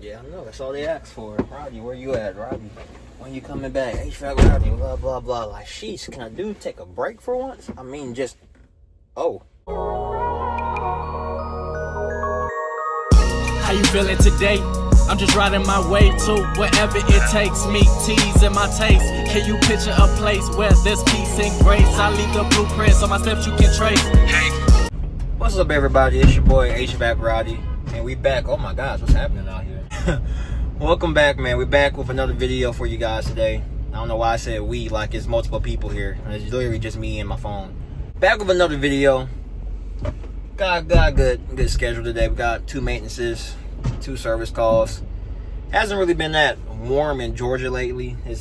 Yeah, I know. That's all they ask for. Roddy, where you at, Roddy? When you coming back? Hvacroddy, blah, blah, blah. Like, sheesh, can a dude take a break for once? I mean, just, oh. How you feeling today? I'm just riding my way to wherever it takes me. Teas in my taste. Can you picture a place where there's peace and grace? I leave the blueprints on my steps you can trace. Hey. What's up, everybody? It's your boy Hvacroddy, and we back. Oh my gosh, what's happening out here? Welcome back, man. We're back with another video for you guys today. I don't know why I said we, like it's multiple people here. It's literally just me and my phone. Back with another video. Got a good schedule today. We got 2 maintenances, 2 service calls. Hasn't really been that warm in Georgia lately. It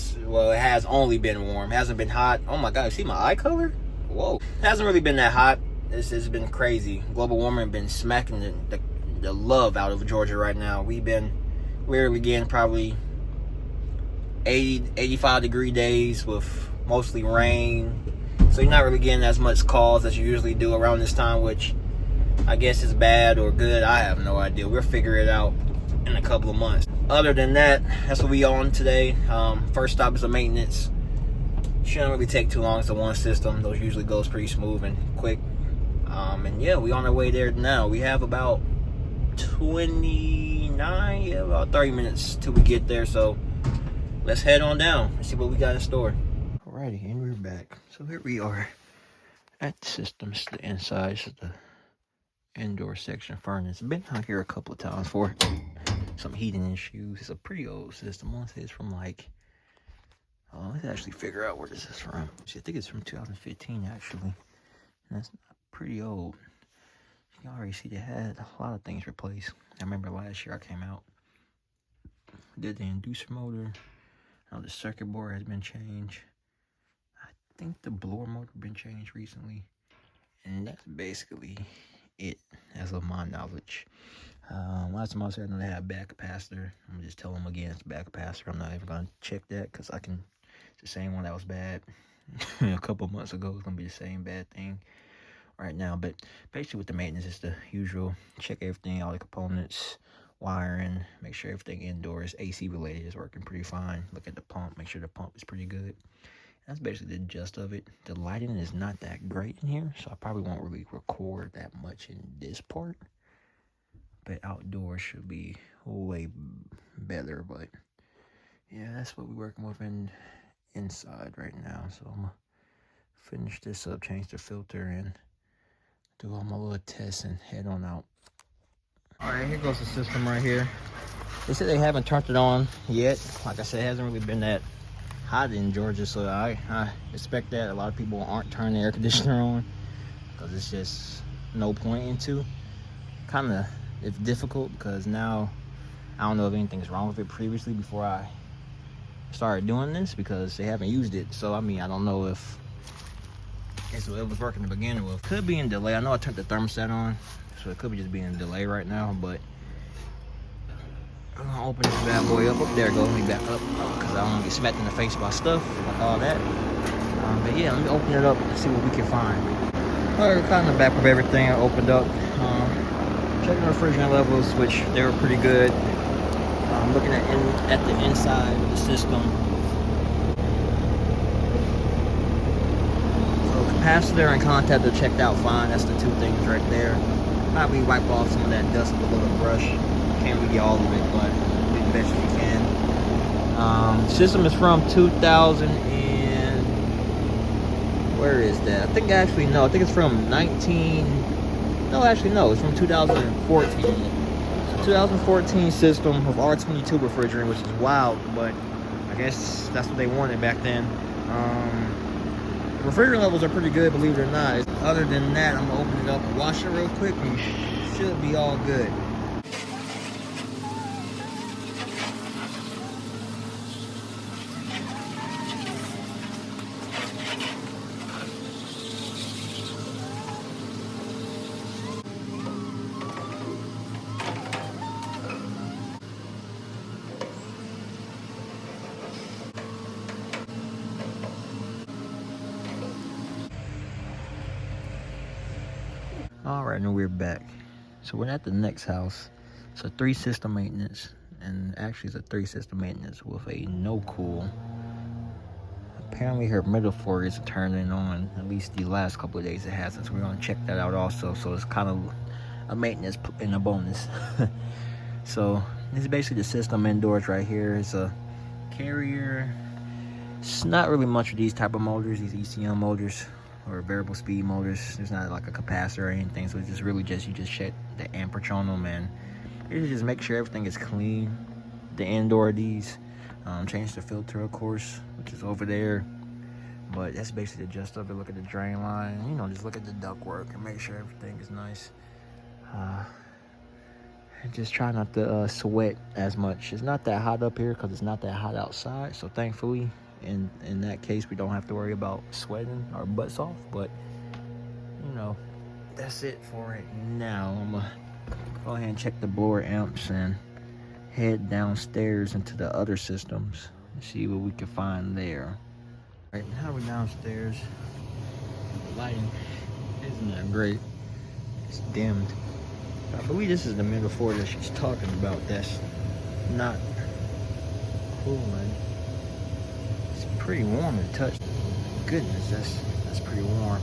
has only been warm. It hasn't been hot. Oh my god, you see my eye color? Whoa. It hasn't really been that hot. It's been crazy. Global warming been smacking the love out of Georgia right now. We're getting probably 85 degree days with mostly rain. So you're not really getting as much calls as you usually do around this time, which I guess is bad or good. I have no idea. We'll figure it out in a couple of months. Other than that, that's what we on today. First stop is a maintenance. Shouldn't really take too long. It's a one system. Those usually goes pretty smooth and quick. And yeah, we on our way there now. We have about 29, about 30 minutes till we get there. So let's head on down and see what we got in store. Alrighty, and we're back. So here we are at the system. It's the inside. This is the indoor section furnace. Been out here a couple of times for some heating issues. It's a pretty old system. I want to say it's from like, let's actually figure out where this is from. See, I think it's from 2015 actually. And that's pretty old. You can already see they had a lot of things replaced. I remember last year I came out, did the inducer motor. The circuit board has been changed. I think the blower motor been changed recently. And that's basically it, as of my knowledge. Last time I was here, I know they had a back capacitor. I'm gonna just tell them again it's a back capacitor. I'm not even gonna check that because it's the same one that was bad a couple months ago. It's gonna be the same bad thing right now. But basically with the maintenance, it's the usual. Check everything, all the components, wiring, make sure everything indoors, AC related, is working pretty fine. Look at the pump, make sure the pump is pretty good. That's basically the gist of it. The lighting is not that great in here, so I probably won't really record that much in this part. But outdoors should be way better. But yeah, that's what we're working with inside right now. So I'm gonna finish this up, change the filter, and do all my little tests and head on out. All right, here goes the system right here. They said they haven't turned it on yet. Like I said, it hasn't really been that hot in Georgia, so I expect that a lot of people aren't turning the air conditioner on because it's just no point into. Kind of, it's difficult because now I don't know if anything's wrong with it previously before I started doing this because they haven't used it. So I mean, I don't know if it was working to begin with. Could be in delay. I know I turned the thermostat on, so it could be just being in delay right now, but I'm gonna open this bad boy up. Oh, there it goes. Let me back up because I don't want to get smacked in the face by stuff like all that. But yeah, let me open it up and see what we can find. All right, kind of back with everything I opened up. Checking the refrigerant levels, which they were pretty good. Looking at the inside of the system. So capacitor and contactor checked out fine. That's the 2 things right there. Probably wipe off some of that dust with a little brush. Can't really get all of it, but do the best you can. System is from 2000 and where is that? I think it's from it's from 2014. So 2014 system of R22 refrigerant, which is wild, but I guess that's what they wanted back then. The refrigerant levels are pretty good, believe it or not. Other than that, I'm gonna open it up and wash it real quick and should be all good. All right, now we're back. So we're at the next house. So 3 system maintenance. and actually it's a 3 system maintenance with a no cool. Apparently her middle floor isn't turning on, at least the last couple of days it hasn't, so we're gonna check that out also. So it's kind of a maintenance and a bonus. So this is basically the system indoors right here. It's a Carrier. It's not really much of these type of motors, these ECM motors or variable speed motors. There's not like a capacitor or anything, so it's just really just you just check the amperage on them, and you just make sure everything is clean. The indoor of these, change the filter of course, which is over there. But that's basically the gist of it. Look at the drain line, you know, just look at the ductwork and make sure everything is nice. Just try not to sweat as much. It's not that hot up here because it's not that hot outside, so thankfully in that case we don't have to worry about sweating our butts off. But you know, that's it for it now. I'm gonna go ahead and check the blower amps and head downstairs into the other systems and see what we can find there. Right now we're downstairs. The lighting isn't that great. It's dimmed. I believe this is the middle floor that she's talking about. That's not cooling. It's pretty warm to touch. Goodness, that's pretty warm.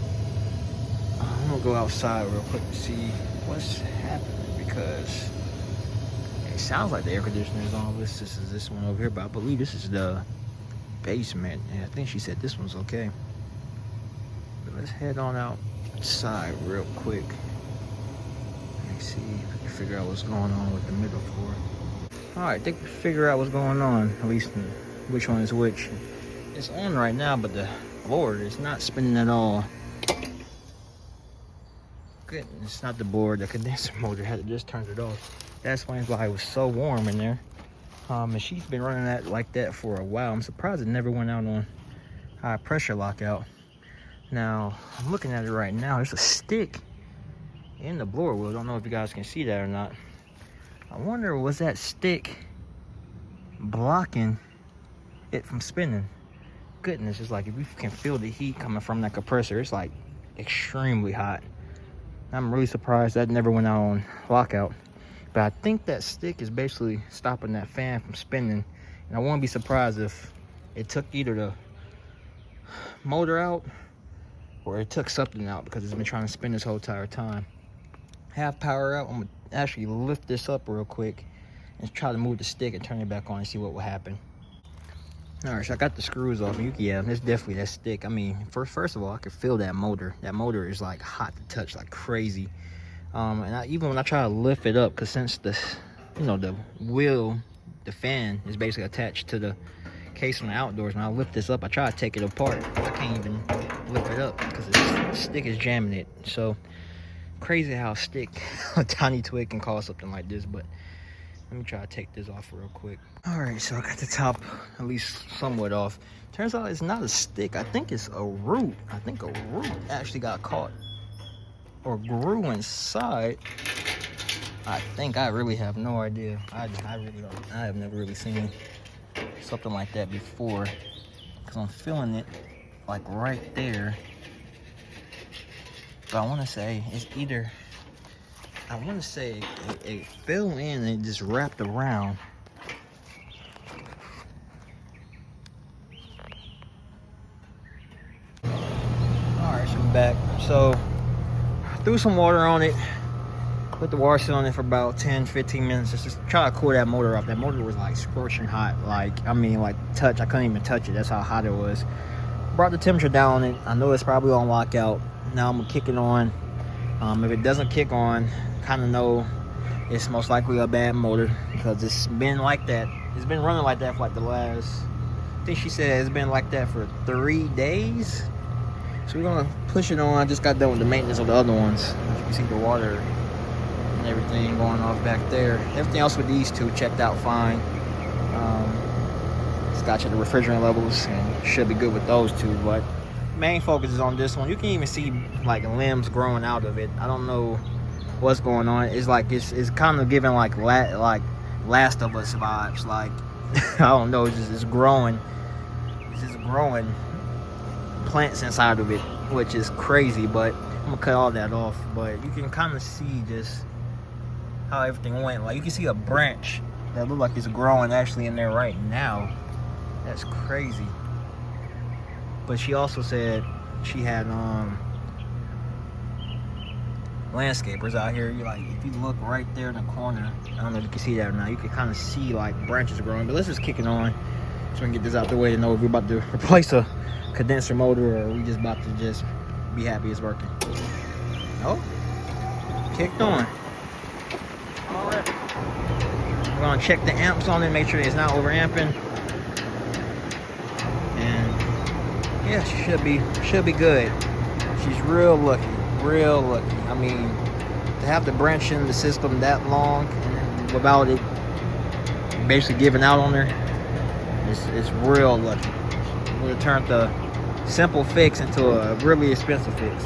I'm gonna go outside real quick to see what's happening, because it sounds like the air conditioner is on. This is this one over here, but I believe this is the basement, and I think she said this one's okay. But let's head on outside real quick. Let's see if we can figure out what's going on with the middle floor. Alright, I think we figure out what's going on, at least which one is which. It's on right now, but the board is not spinning at all. Good, it's not the board, the condenser motor had just turned it off. That explains why it was so warm in there. And she's been running that like that for a while. I'm surprised it never went out on high pressure lockout. Now, I'm looking at it right now. There's a stick in the blower wheel. I don't know if you guys can see that or not. I wonder, was that stick blocking it from spinning? Goodness, it's like if you can feel the heat coming from that compressor, it's like extremely hot. I'm really surprised that never went out on lockout. But I think that stick is basically stopping that fan from spinning. And I won't be surprised if it took either the motor out or it took something out, because it's been trying to spin this whole entire time. Have power out. I'm gonna actually lift this up real quick and try to move the stick and turn it back on and see what will happen. All right, so I got the screws off. Yeah, it's definitely that stick. I mean, first of all, I can feel that motor. That motor is like hot to touch, like crazy. And even when I try to lift it up, because since the wheel, the fan is basically attached to the case on the outdoors, when I lift this up, I try to take it apart. I can't even lift it up because the stick is jamming it. So crazy how a tiny twig can cause something like this. But let me try to take this off real quick. All right, so I got the top at least somewhat off. Turns out it's not a stick. I think it's a root. I think a root actually got caught or grew inside. I think. I really have no idea. I really don't. I have never really seen something like that before, because I'm feeling it like right there. But I want to say it's either, I want to say it fell in and it just wrapped around. Alright, so I'm back. So I threw some water on it, put the water on it for about 10-15 minutes just to try to cool that motor off. That motor was like scorching hot. Like touch, I couldn't even touch it. That's how hot it was. Brought the temperature down on it. I know it's probably on lockout. Now I'm gonna kick it on. If it doesn't kick on, kind of know it's most likely a bad motor, because it's been like that. It's been running like that for like the last, I think she said it's been like that for 3 days. So we're gonna push it on. I just got done with the maintenance of the other ones. As you can see, the water and everything going off back there. Everything else with these two checked out fine. Just got to check the refrigerant levels and should be good with those two. But main focus is on this one. You can even see like limbs growing out of it. I don't know what's going on. It's like it's kind of giving like Last of Us vibes. Like I don't know. It's growing. It's just growing plants inside of it, which is crazy. But I'm gonna cut all that off. But you can kind of see just how everything went. Like you can see a branch that look like it's growing actually in there right now. That's crazy. But she also said she had landscapers out here. You like, if you look right there in the corner, I don't know if you can see that or not, you can kind of see like branches growing. But let's just kick it on so we can get this out the way to know if we're about to replace a condenser motor or we just about to just be happy it's working. Oh, kicked on. All right, we're gonna check the amps on it, make sure it's not over amping, and yeah, she should be good. She's real lucky. I mean, to have to branch in the system that long and without it basically giving out on her, it's real lucky. Would have turned the simple fix into a really expensive fix.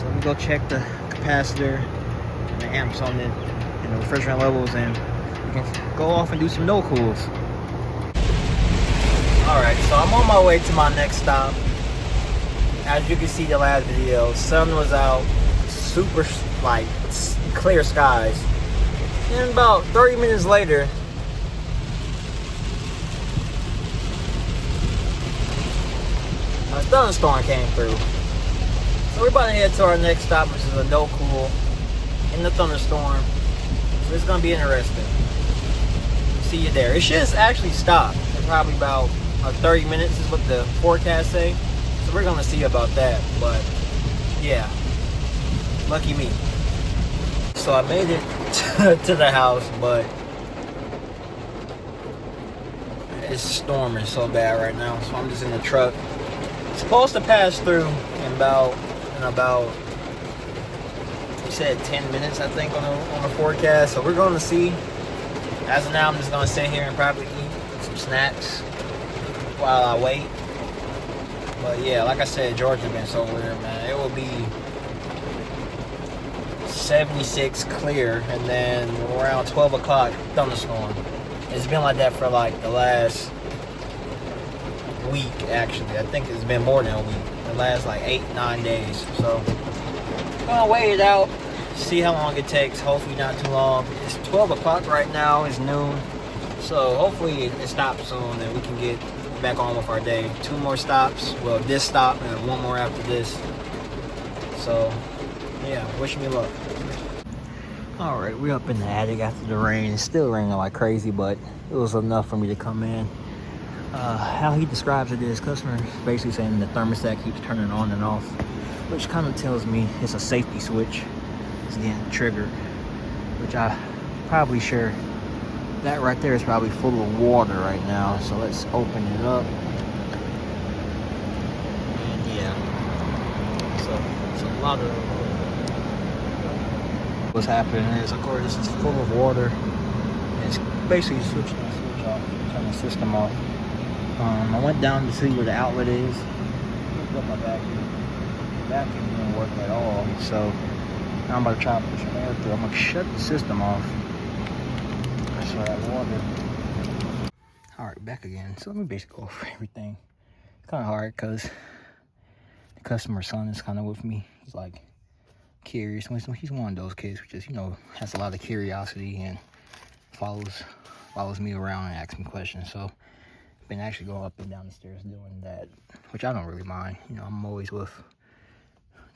So we go check the capacitor and the amps on it and the refrigerant levels, and we can go off and do some no cools. Alright, so I'm on my way to my next stop. As you can see the last video, sun was out, super like clear skies. And about 30 minutes later, a thunderstorm came through. So we're about to head to our next stop, which is a no cool in the thunderstorm. So it's gonna be interesting. See you there. It should actually stop in probably about 30 minutes is what the forecast say. So we're gonna see about that. But yeah, lucky me. So I made it to the house, but it's storming so bad right now. So I'm just in the truck. It's supposed to pass through in about you said 10 minutes, I think, on the forecast. So we're going to see. As of now, I'm just going to sit here and probably eat some snacks while I wait. But yeah, like I said, Georgia been so weird, man. It will be 76 clear, and then around 12 o'clock, thunderstorm. It's been like that for like the last week, actually. I think it's been more than a week. The last like 8-9 days. So I'm gonna wait it out, see how long it takes. Hopefully not too long. It's 12 o'clock right now. It's noon. So hopefully it stops soon and we can get back on with our day. 2 more stops. Well, this stop and 1 more after this. So yeah, wish me luck. All right, we're up in the attic after the rain. It's still raining like crazy, but it was enough for me to come in. How he describes it is customer basically saying the thermostat keeps turning on and off, which kind of tells me it's a safety switch. It's getting triggered, which I probably sure that right there is probably full of water right now. So let's open it up. And yeah, so it's a lot of what's happening is, of course, this is full of water. It's basically switching the switch off, turn the system off. I went down to see where the outlet is. Looked up my vacuum. The vacuum didn't work at all. So now I'm about to try to push some air through. I'm gonna shut the system off. So that water. All right, back again. So let me basically go over everything. It's kind of hard because the customer's son is kind of with me. He's like curious. He's one of those kids who just, you know, has a lot of curiosity and follows me around and asks me questions. So been actually going up and down the stairs doing that, which I don't really mind. You know, I'm always with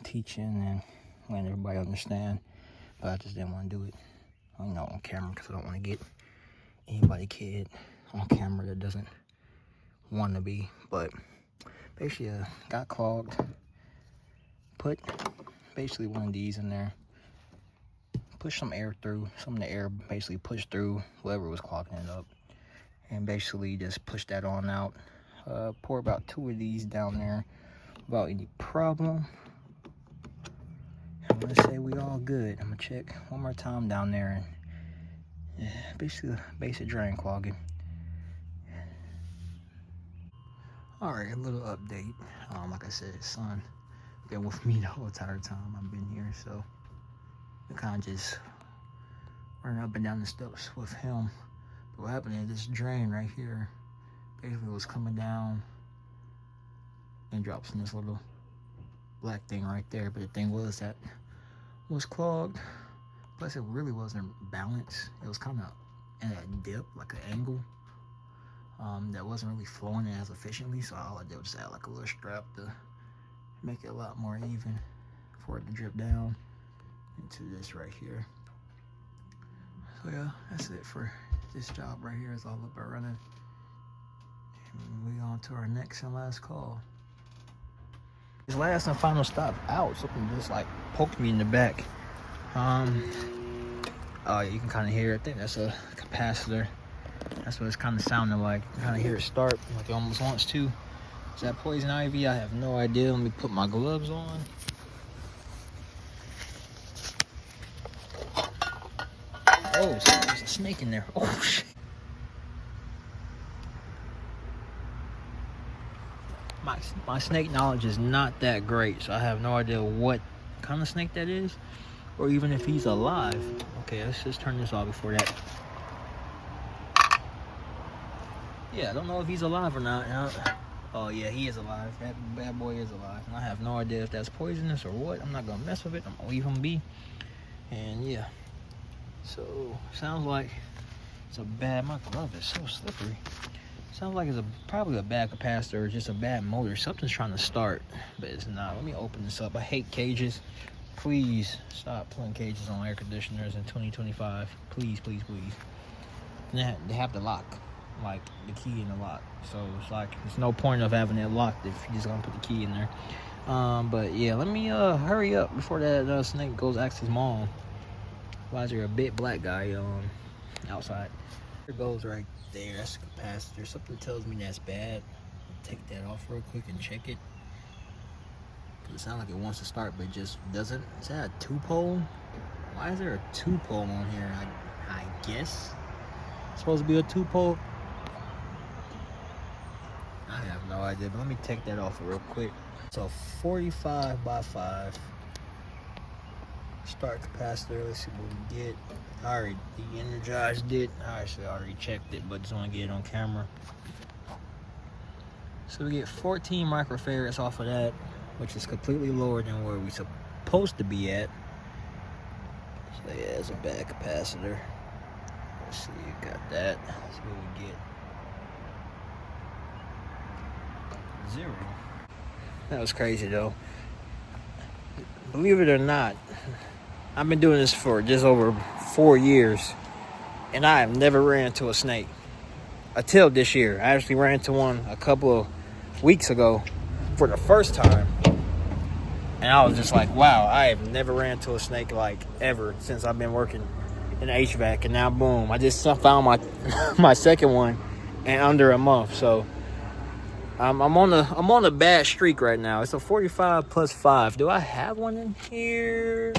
teaching and letting everybody understand, but I just didn't want to do it, you know, on camera, because I don't want to get anybody kid on camera that doesn't want to be. But basically got clogged, put basically one of these in there, push some air through, some of the air basically pushed through whoever was clogging it up, and basically just push that on out. Pour about 2 of these down there without any problem. I'm gonna say we all good. I'm gonna check one more time down there, and yeah, basically basic drain clogging. All right, a little update. Like I said, his son been with me the whole entire time I've been here, so we kind of just running up and down the steps with him. But what happened is this drain right here basically was coming down and drops in this little black thing right there. But the thing was that it was clogged. Plus it really wasn't balanced. It was kind of in a dip, like an angle. That wasn't really flowing as efficiently, so all I did was add like a little strap to make it a lot more even for it to drip down into this right here. So yeah, that's it for this job right here. It's all up and running. And we on to our next and last call. This last and final stop out, something just like poked me in the back. You can kind of hear it. I think that's a capacitor. That's what it's kind of sounding like. You kind of hear it start like it almost wants to. Is that poison ivy? I have no idea. Let me put my gloves on. Oh, there's a snake in there. Oh, shit. My snake knowledge is not that great, so I have no idea what kind of snake that is, or even if he's alive. Okay, let's just turn this off before that. Yeah, I don't know if he's alive or not. Oh yeah, he is alive. That bad boy is alive, and I have no idea if that's poisonous or what. I'm not gonna mess with it. I'm gonna leave him be. And yeah, so sounds like it's a bad. My glove is so slippery. Sounds like it's probably a bad capacitor or just a bad motor. Something's trying to start, but it's not. Let me open this up. I hate cages. Please stop putting cages on air conditioners in 2025. Please, please, please. And they have the lock, like the key in the lock. So it's like there's no point of having it locked if you're just gonna put the key in there. But yeah, let me hurry up before that snake goes ask his mom. Why is there a big black guy outside? There goes right there. That's a capacitor. Something tells me that's bad. I'll take that off real quick and check it. It sounds like it wants to start, but it just doesn't. Is that a 2-pole? Why is there a 2-pole on here? I guess it's supposed to be a 2-pole. I have no idea, but let me take that off real quick. So 45 by 5. Start capacitor. Let's see what we get. I already de-energized it. I actually already checked it, but just want to get it on camera. So we get 14 microfarads off of that, which is completely lower than where we're supposed to be at. So yeah, it's a bad capacitor. Let's see, you got that. Let's see what we get. 0. That was crazy though. Believe it or not, I've been doing this for just over 4 years, and I have never ran into a snake until this year. I actually ran into one a couple of weeks ago for the first time, and I was just like, wow, I have never ran into a snake like ever since I've been working in HVAC. And now boom, I just found my second one in under a month. So I'm on a bad streak right now. It's a 45 plus 5. Do I have one in here?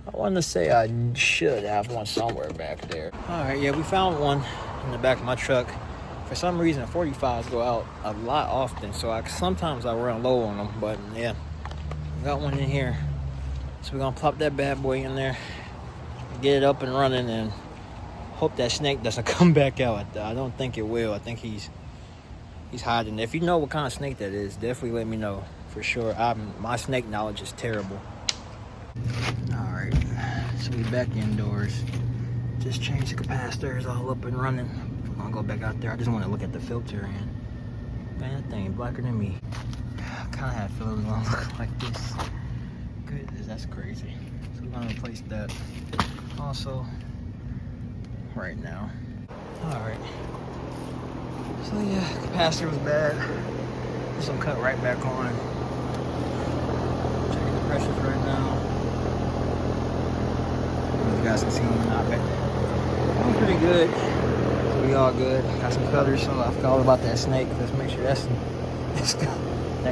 I want to say I should have one somewhere back there. All right, yeah, we found one in the back of my truck. For some reason, 45s go out a lot often, so sometimes I run low on them. But yeah, we got one in here. So we're gonna plop that bad boy in there, get it up and running, and hope that snake doesn't come back out. I don't think it will. I think he's hiding. If you know what kind of snake that is, definitely let me know for sure. My snake knowledge is terrible. All right, so we back indoors. Just changed the capacitors, all up and running. I'm gonna go back out there. I just want to look at the filter, and man, that thing blacker than me. I kind of had a feeling it was gonna look like this. Goodness, that's crazy. So we're gonna replace that also right now. All right. So yeah, capacitor was bad. This will cut right back on. Checking the pressures right now. You guys can see them or not, but I'm pretty good. So we all good. Got some colors, so I forgot all about that snake. Let's make sure that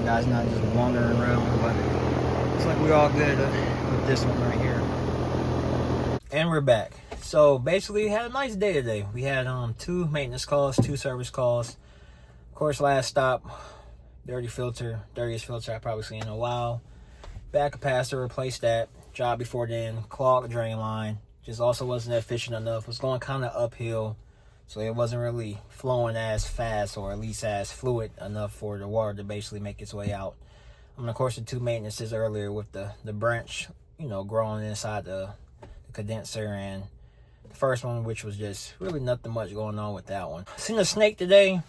guy's not just wandering around. But it's like we all good with this one right here. And we're back. So basically, we had a nice day today. We had 2 maintenance calls, 2 service calls. Of course, last stop, dirtiest filter I've probably seen in a while. Back capacitor, replaced that. Job before then, clogged drain line. Just also wasn't efficient enough. Was going kind of uphill, so it wasn't really flowing as fast, or at least as fluid enough for the water to basically make its way out. Of course, the 2 maintenances earlier with the branch, growing inside the condenser, and the first one, which was just really nothing much going on with that one. Seen a snake today.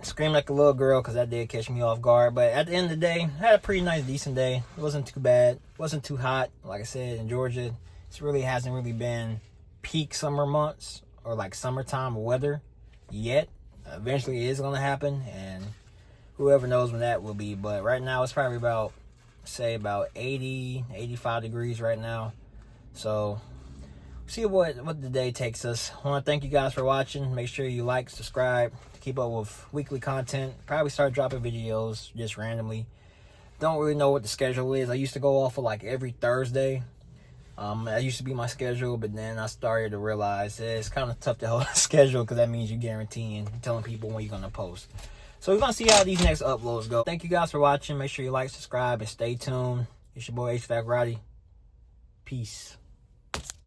Screamed like a little girl because that did catch me off guard. But at the end of the day, I had a pretty nice, decent day. It wasn't too bad. It wasn't too hot. Like I said, in Georgia, it really hasn't really been peak summer months or like summertime weather yet. Eventually it is going to happen, and whoever knows when that will be. But right now it's probably about, say, about 80, 85 degrees right now. So see what the day takes us. I want to thank you guys for watching. Make sure you like, subscribe to keep up with weekly content. Probably start dropping videos just randomly. Don't really know what the schedule is. I used to go off of like every Thursday. That used to be my schedule, but then I started to realize it's kind of tough to hold a schedule because that means you're guaranteeing, telling people when you're going to post. So we're going to see how these next uploads go. Thank you guys for watching. Make sure you like, subscribe, and stay tuned. It's your boy Hvacroddy. Peace.